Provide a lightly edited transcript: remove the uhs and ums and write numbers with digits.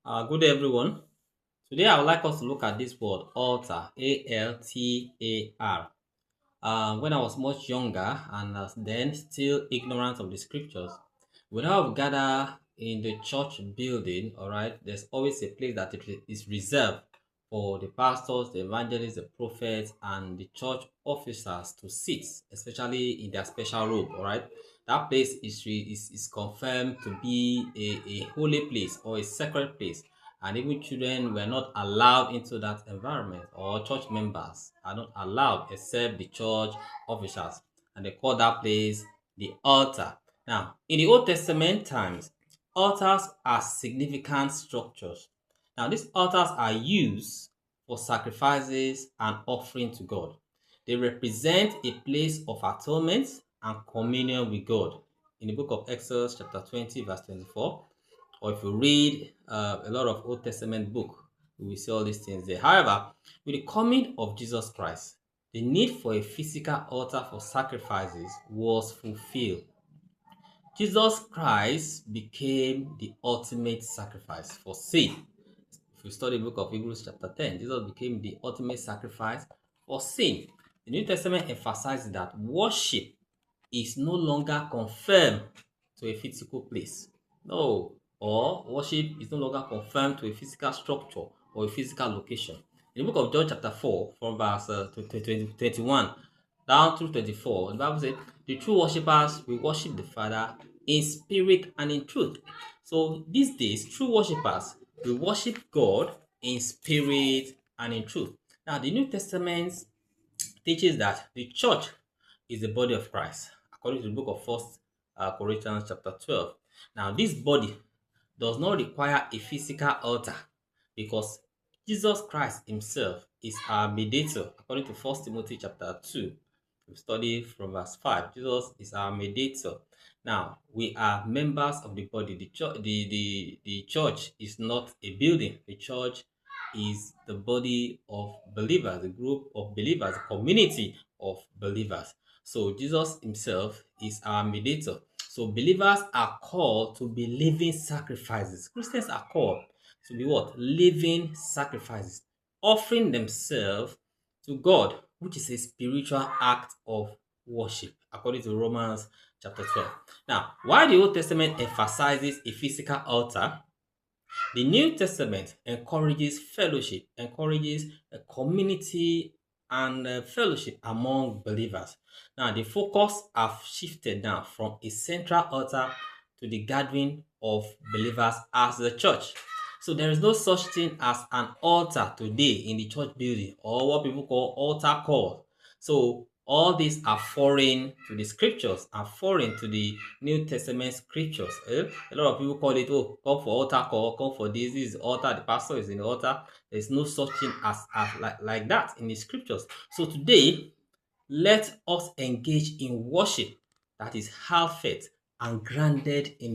Good day, everyone. Today, I would like us to look at this word altar, Altar. When I was much younger and then still ignorant of the scriptures, whenever we gather in the church building, all right, there's always a place that it is reserved for the pastors, the evangelists, the prophets, and the church officers to sit, especially in their special robe, all right. That place is confirmed to be a holy place or a sacred place, and even children were not allowed into that environment, or church members are not allowed except the church officials, and they call that place the altar. Now, in the Old Testament times, altars are significant structures. Now, these altars are used for sacrifices and offering to God. They represent a place of atonement and communion with God. In the book of Exodus, chapter 20, verse 24, or if you read a lot of Old Testament book, you will see all these things there. However, with the coming of Jesus Christ, the need for a physical altar for sacrifices was fulfilled. Jesus Christ became the ultimate sacrifice for sin. If you study the book of Hebrews chapter 10, Jesus became the ultimate sacrifice for sin. The New Testament emphasizes that worship is no longer confirmed to a physical place. No, or worship is no longer confirmed to a physical structure or a physical location. In the book of John chapter 4, from verse 21 down through 24, the Bible says, the true worshippers will worship the Father in spirit and in truth. So these days, true worshippers will worship God in spirit and in truth. Now, the New Testament teaches that the church is the body of Christ, according to the book of First Corinthians chapter 12. Now, this body does not require a physical altar because Jesus Christ himself is our mediator, according to First Timothy chapter 2. We study from verse 5. Jesus is our mediator. Now, we are members of the body. The church is not a building. The church is the body of believers, a group of believers, a community of believers. So Jesus himself is our mediator. So believers are called to be living sacrifices. Christians are called to be what? Living sacrifices, offering themselves to God, which is a spiritual act of worship, according to Romans chapter 12. Now, while the Old Testament emphasizes a physical altar, the New Testament encourages fellowship, encourages a community and fellowship among believers. Now, the focus have shifted now from a central altar to the gathering of believers as the church. So there is no such thing as an altar today in the church building, or what people call altar call. So all these are foreign to the scriptures, are foreign to the New Testament scriptures. A lot of people call it, oh, come for altar call, come for this is altar, the pastor is in the altar. There's no such thing as like that in the scriptures. So today, let us engage in worship that is heartfelt and grounded in the